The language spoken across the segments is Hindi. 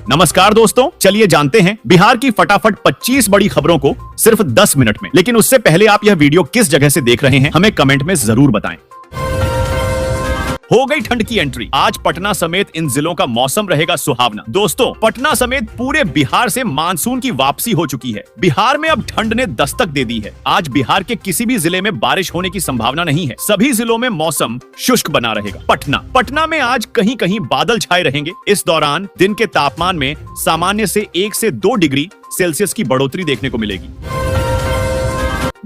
नमस्कार दोस्तों, चलिए जानते हैं बिहार की फटाफट 25 बड़ी खबरों को सिर्फ 10 मिनट में। लेकिन उससे पहले आप यह वीडियो किस जगह से देख रहे हैं हमें कमेंट में जरूर बताएं। हो गई ठंड की एंट्री। आज पटना समेत इन जिलों का मौसम रहेगा सुहावना। दोस्तों, पटना समेत पूरे बिहार से मानसून की वापसी हो चुकी है। बिहार में अब ठंड ने दस्तक दे दी है। आज बिहार के किसी भी जिले में बारिश होने की संभावना नहीं है। सभी जिलों में मौसम शुष्क बना रहेगा। पटना में आज कहीं कहीं बादल छाए रहेंगे। इस दौरान दिन के तापमान में सामान्य से 1 से 2 डिग्री सेल्सियस की बढ़ोतरी देखने को मिलेगी।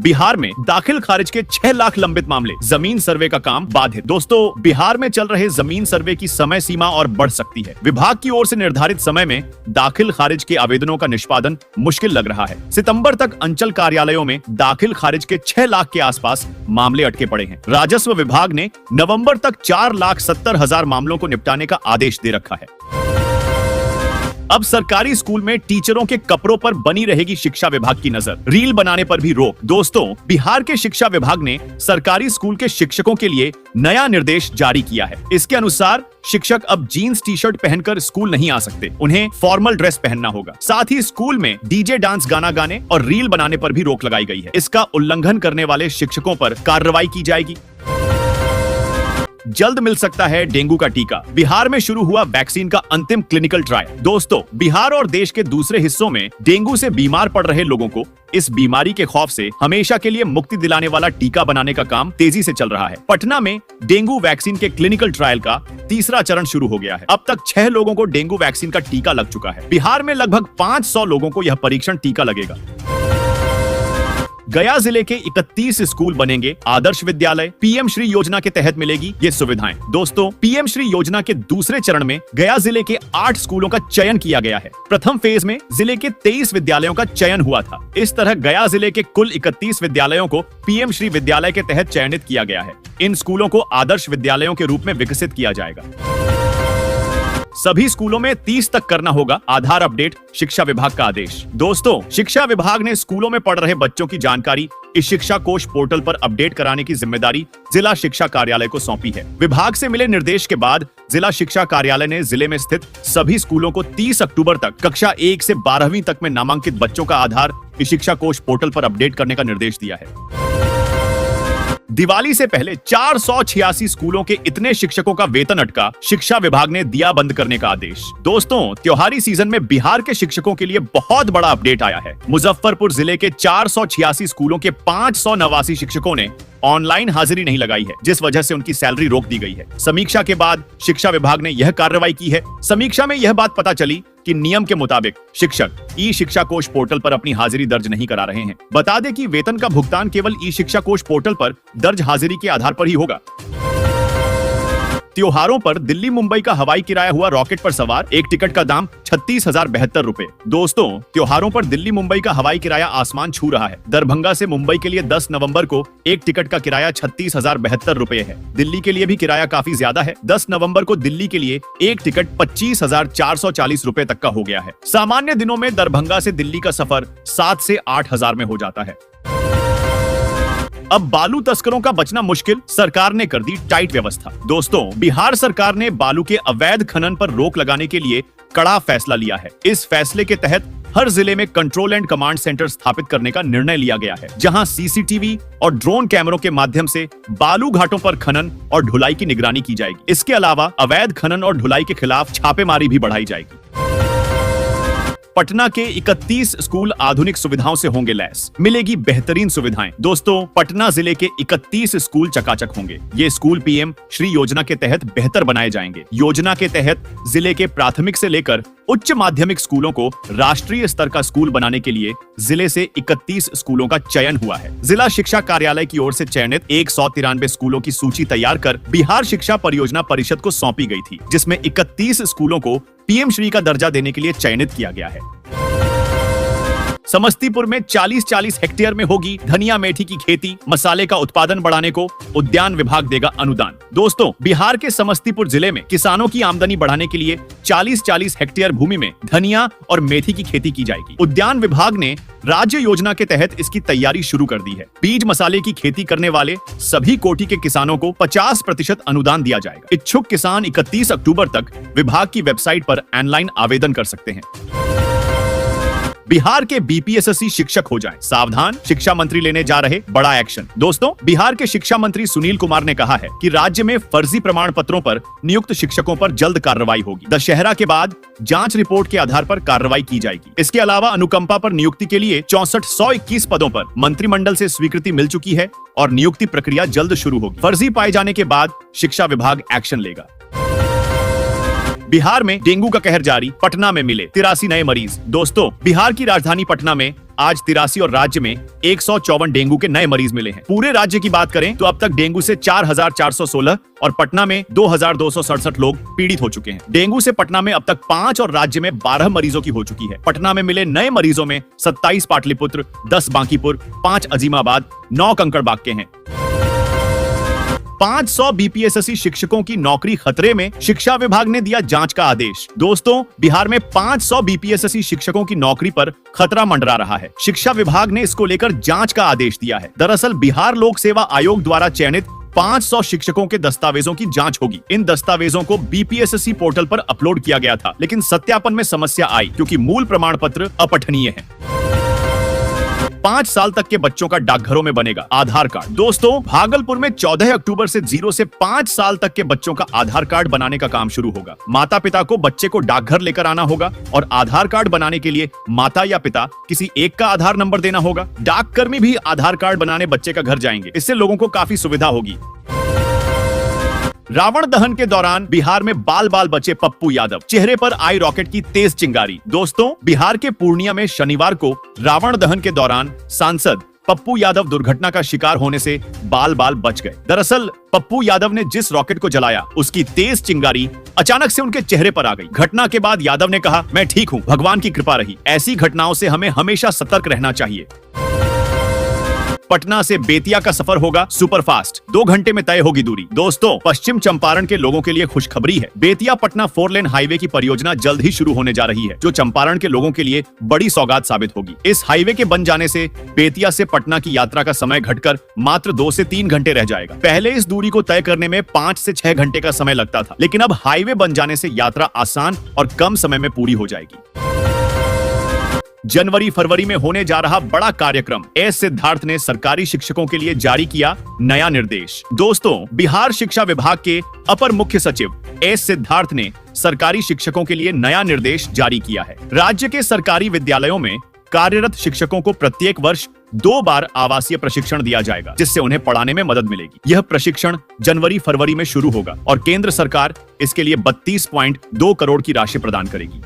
बिहार में दाखिल खारिज के 6 लाख लंबित मामले, जमीन सर्वे का काम बाधित। दोस्तों, बिहार में चल रहे जमीन सर्वे की समय सीमा और बढ़ सकती है। विभाग की ओर से निर्धारित समय में दाखिल खारिज के आवेदनों का निष्पादन मुश्किल लग रहा है। सितंबर तक अंचल कार्यालयों में दाखिल खारिज के 6 लाख के आसपास मामले अटके पड़े हैं। राजस्व विभाग ने नवंबर तक 4,70,000 मामलों को निपटाने का आदेश दे रखा है। अब सरकारी स्कूल में टीचरों के कपड़ों पर बनी रहेगी शिक्षा विभाग की नजर। रील बनाने पर भी रोक। दोस्तों, बिहार के शिक्षा विभाग ने सरकारी स्कूल के शिक्षकों के लिए नया निर्देश जारी किया है। इसके अनुसार शिक्षक अब जीन्स टी शर्ट पहनकर स्कूल नहीं आ सकते। उन्हें फॉर्मल ड्रेस पहनना होगा। साथ ही स्कूल में डीजे डांस गाना गाने और रील बनाने पर भी रोक लगाई गई है। इसका उल्लंघन करने वाले शिक्षकों पर कार्रवाई की जाएगी। जल्द मिल सकता है डेंगू का टीका। बिहार में शुरू हुआ वैक्सीन का अंतिम क्लिनिकल ट्रायल। दोस्तों, बिहार और देश के दूसरे हिस्सों में डेंगू से बीमार पड़ रहे लोगों को इस बीमारी के खौफ से हमेशा के लिए मुक्ति दिलाने वाला टीका बनाने का काम तेजी से चल रहा है। पटना में डेंगू वैक्सीन के क्लिनिकल ट्रायल का तीसरा चरण शुरू हो गया है। अब तक 6 लोगों को डेंगू वैक्सीन का टीका लग चुका है। बिहार में लगभग 500 लोगों को यह परीक्षण टीका लगेगा। गया जिले के 31 स्कूल बनेंगे आदर्श विद्यालय। पीएम श्री योजना के तहत मिलेगी ये सुविधाएं। दोस्तों, पीएम श्री योजना के दूसरे चरण में गया जिले के 8 स्कूलों का चयन किया गया है। प्रथम फेज में जिले के 23 विद्यालयों का चयन हुआ था। इस तरह गया जिले के कुल 31 विद्यालयों को पीएम श्री विद्यालय के तहत चयनित किया गया है। इन स्कूलों को आदर्श विद्यालयों के रूप में विकसित किया जाएगा। सभी स्कूलों में 30 तक करना होगा आधार अपडेट, शिक्षा विभाग का आदेश। दोस्तों, शिक्षा विभाग ने स्कूलों में पढ़ रहे बच्चों की जानकारी इस शिक्षा कोष पोर्टल पर अपडेट कराने की जिम्मेदारी जिला शिक्षा कार्यालय को सौंपी है। विभाग से मिले निर्देश के बाद जिला शिक्षा कार्यालय ने जिले में स्थित सभी स्कूलों को 30 अक्टूबर तक कक्षा 1 से 12वीं तक में नामांकित बच्चों का आधार इस शिक्षा कोष पोर्टल पर अपडेट करने का निर्देश दिया है। दिवाली से पहले 486 स्कूलों के इतने शिक्षकों का वेतन अटका, शिक्षा विभाग ने दिया बंद करने का आदेश। दोस्तों, त्योहारी सीजन में बिहार के शिक्षकों के लिए बहुत बड़ा अपडेट आया है। मुजफ्फरपुर जिले के 486 स्कूलों के 589 शिक्षकों ने ऑनलाइन हाजिरी नहीं लगाई है, जिस वजह से उनकी सैलरी रोक दी गई है। समीक्षा के बाद शिक्षा विभाग ने यह कार्रवाई की है। समीक्षा में यह बात पता चली कि नियम के मुताबिक शिक्षक ई शिक्षा कोष पोर्टल पर अपनी हाजिरी दर्ज नहीं करा रहे हैं। बता दें कि वेतन का भुगतान केवल ई शिक्षा कोष पोर्टल पर दर्ज हाजिरी के आधार पर ही होगा। त्योहारों पर दिल्ली मुंबई का हवाई किराया हुआ रॉकेट पर सवार एक टिकट का दाम 36,072 रुपए। दोस्तों, त्योहारों पर दिल्ली मुंबई का हवाई किराया आसमान छू रहा है। दरभंगा से मुंबई के लिए 10 नवंबर को एक टिकट का किराया 36,072 रुपए है। दिल्ली के लिए भी किराया काफी ज्यादा है। 10 नवंबर को दिल्ली के लिए एक टिकट 25,440 रुपए तक का हो गया है। सामान्य दिनों में दरभंगा से दिल्ली का सफर 7 से 8,000 में हो जाता है। अब बालू तस्करों का बचना मुश्किल, सरकार ने कर दी टाइट व्यवस्था। दोस्तों, बिहार सरकार ने बालू के अवैध खनन पर रोक लगाने के लिए कड़ा फैसला लिया है। इस फैसले के तहत हर जिले में कंट्रोल एंड कमांड सेंटर स्थापित करने का निर्णय लिया गया है, जहां सीसीटीवी और ड्रोन कैमरों के माध्यम से बालू घाटों पर खनन और ढुलाई की निगरानी की जाएगी। इसके अलावा अवैध खनन और ढुलाई के खिलाफ छापेमारी भी बढ़ाई जाएगी। पटना के 31 स्कूल आधुनिक सुविधाओं से होंगे लैस, मिलेगी बेहतरीन सुविधाएं। दोस्तों, पटना जिले के 31 स्कूल चकाचक होंगे। ये स्कूल पीएम श्री योजना के तहत बेहतर बनाए जाएंगे। योजना के तहत जिले के प्राथमिक से लेकर उच्च माध्यमिक स्कूलों को राष्ट्रीय स्तर का स्कूल बनाने के लिए जिले से 31 स्कूलों का चयन हुआ है। जिला शिक्षा कार्यालय की ओर से चयनित 193 स्कूलों की सूची तैयार कर बिहार शिक्षा परियोजना परिषद को सौंपी गई थी, जिसमें 31 स्कूलों को पीएम श्री का दर्जा देने के लिए चयनित किया गया है। समस्तीपुर में 40-40 हेक्टेयर में होगी धनिया मेथी की खेती। मसाले का उत्पादन बढ़ाने को उद्यान विभाग देगा अनुदान। दोस्तों, बिहार के समस्तीपुर जिले में किसानों की आमदनी बढ़ाने के लिए 40-40 हेक्टेयर भूमि में धनिया और मेथी की खेती की जाएगी। उद्यान विभाग ने राज्य योजना के तहत इसकी तैयारी शुरू कर दी है। बीज मसाले की खेती करने वाले सभी कोटि के किसानों को 50% अनुदान दिया जाएगा। इच्छुक किसान 31 अक्टूबर तक विभाग की वेबसाइट पर ऑनलाइन आवेदन कर सकते हैं। बिहार के बीपीएससी शिक्षक हो जाएं, सावधान, शिक्षा मंत्री लेने जा रहे बड़ा एक्शन। दोस्तों, बिहार के शिक्षा मंत्री सुनील कुमार ने कहा है कि राज्य में फर्जी प्रमाण पत्रों पर नियुक्त शिक्षकों पर जल्द कार्रवाई होगी। दशहरा के बाद जांच रिपोर्ट के आधार पर कार्रवाई की जाएगी। इसके अलावा अनुकंपा पर नियुक्ति के लिए 64,121 पदों पर मंत्रिमंडल से स्वीकृति मिल चुकी है और नियुक्ति प्रक्रिया जल्द शुरू होगी। फर्जी पाए जाने के बाद शिक्षा विभाग एक्शन लेगा। बिहार में डेंगू का कहर जारी, पटना में मिले 83 नए मरीज। दोस्तों, बिहार की राजधानी पटना में आज 83 और राज्य में 154 डेंगू के नए मरीज मिले हैं। पूरे राज्य की बात करें तो अब तक डेंगू से 4,416 और पटना में 2,267 लोग पीड़ित हो चुके हैं। डेंगू से पटना में अब तक 5 और राज्य में 12 मरीजों की हो चुकी है। पटना में मिले नए मरीजों में 27 पाटलिपुत्र, 10 बांकीपुर, 5 अजीमाबाद, 9 कंकड़बाग के हैं। 500 बीपीएससी शिक्षकों की नौकरी खतरे में, शिक्षा विभाग ने दिया जांच का आदेश। दोस्तों, बिहार में 500 बीपीएससी शिक्षकों की नौकरी पर खतरा मंडरा रहा है। शिक्षा विभाग ने इसको लेकर जांच का आदेश दिया है। दरअसल बिहार लोक सेवा आयोग द्वारा चयनित 500 शिक्षकों के दस्तावेजों की जांच होगी। इन दस्तावेजों को बीपीएससी पोर्टल पर अपलोड किया गया था, लेकिन सत्यापन में समस्या आई क्योंकि मूल प्रमाण पत्र अपठनीय है। 5 साल तक के बच्चों का डाकघरों में बनेगा आधार कार्ड। दोस्तों, भागलपुर में 14 अक्टूबर से 0 से 5 साल तक के बच्चों का आधार कार्ड बनाने का काम शुरू होगा। माता पिता को बच्चे को डाकघर लेकर आना होगा और आधार कार्ड बनाने के लिए माता या पिता किसी एक का आधार नंबर देना होगा। डाककर्मी भी आधार कार्ड बनाने बच्चे का घर जाएंगे। इससे लोगों को काफी सुविधा होगी। रावण दहन के दौरान बिहार में बाल बाल बचे पप्पू यादव, चेहरे पर आई रॉकेट की तेज चिंगारी। दोस्तों, बिहार के पूर्णिया में शनिवार को रावण दहन के दौरान सांसद पप्पू यादव दुर्घटना का शिकार होने से बाल बाल बच गए। दरअसल पप्पू यादव ने जिस रॉकेट को जलाया उसकी तेज चिंगारी अचानक से उनके चेहरे पर आ गई। घटना के बाद यादव ने कहा, मैं ठीक हूं, भगवान की कृपा रही। ऐसी घटनाओं से हमें हमेशा सतर्क रहना चाहिए। पटना से बेतिया का सफर होगा सुपरफास्ट, 2 घंटे में तय होगी दूरी। दोस्तों, पश्चिम चंपारण के लोगों के लिए खुशखबरी है। बेतिया पटना 4 लेन हाईवे की परियोजना जल्द ही शुरू होने जा रही है, जो चंपारण के लोगों के लिए बड़ी सौगात साबित होगी। इस हाईवे के बन जाने से बेतिया से पटना की यात्रा का समय घटकर मात्र 2 से 3 घंटे रह जाएगा। पहले इस दूरी को तय करने में 5 से 6 घंटे का समय लगता था, लेकिन अब हाईवे बन जाने से यात्रा आसान और कम समय में पूरी हो जाएगी। जनवरी फरवरी में होने जा रहा बड़ा कार्यक्रम, एस सिद्धार्थ ने सरकारी शिक्षकों के लिए जारी किया नया निर्देश। दोस्तों, बिहार शिक्षा विभाग के अपर मुख्य सचिव एस सिद्धार्थ ने सरकारी शिक्षकों के लिए नया निर्देश जारी किया है। राज्य के सरकारी विद्यालयों में कार्यरत शिक्षकों को प्रत्येक वर्ष 2 बार आवासीय प्रशिक्षण दिया जाएगा, जिससे उन्हें पढ़ाने में मदद मिलेगी। यह प्रशिक्षण जनवरी फरवरी में शुरू होगा और केंद्र सरकार इसके लिए 32.2 करोड़ की राशि प्रदान करेगी।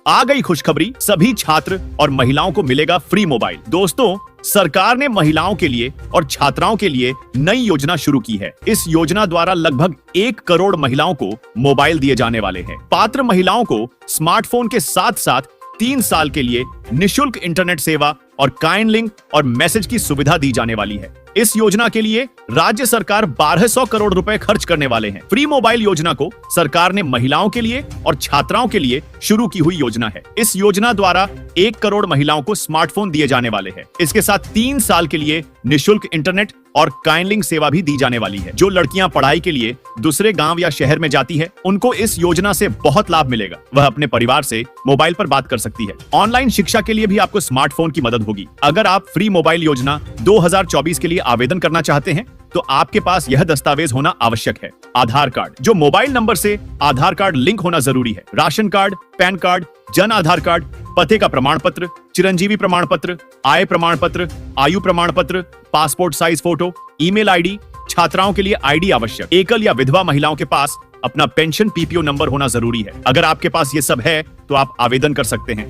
आ गई खुशखबरी, सभी छात्र और महिलाओं को मिलेगा फ्री मोबाइल। दोस्तों, सरकार ने महिलाओं के लिए और छात्राओं के लिए नई योजना शुरू की है। इस योजना द्वारा लगभग 1 करोड़ महिलाओं को मोबाइल दिए जाने वाले हैं। पात्र महिलाओं को स्मार्टफोन के साथ साथ 3 साल के लिए निशुल्क इंटरनेट सेवा और काइन लिंक और मैसेज की सुविधा दी जाने वाली है। इस योजना के लिए राज्य सरकार 1200 करोड़ रुपए खर्च करने वाले हैं। फ्री मोबाइल योजना को सरकार ने महिलाओं के लिए और छात्राओं के लिए शुरू की हुई योजना है। इस योजना द्वारा 1 करोड़ महिलाओं को स्मार्टफोन दिए जाने वाले हैं। इसके साथ 3 साल के लिए निशुल्क इंटरनेट और काइन लिंक सेवा भी दी जाने वाली है। जो लड़कियां पढ़ाई के लिए दूसरे गांव या शहर में जाती है, उनको इस योजना से बहुत लाभ मिलेगा। वह अपने परिवार से मोबाइल पर बात कर सकती है। ऑनलाइन शिक्षा के लिए भी आपको स्मार्टफोन की मदद होगी। अगर आप फ्री मोबाइल योजना 2024 के लिए आवेदन करना चाहते हैं तो आपके पास यह दस्तावेज होना आवश्यक है। आधार कार्ड, जो मोबाइल नंबर से आधार कार्ड लिंक होना जरूरी है। Ration card, pan card, Jan Aadhaar card, पते का प्रमाण पत्र, चिरंजीवी प्रमाण पत्र, आय प्रमाण पत्र, आयु प्रमाण पत्र, passport size photo, email ID, छात्राओं के लिए आईडी आवश्यक। एकल या विधवा महिलाओं के पास अपना पेंशन पीपीओ नंबर होना जरूरी है। अगर आपके पास ये सब है तो आप आवेदन कर सकते हैं।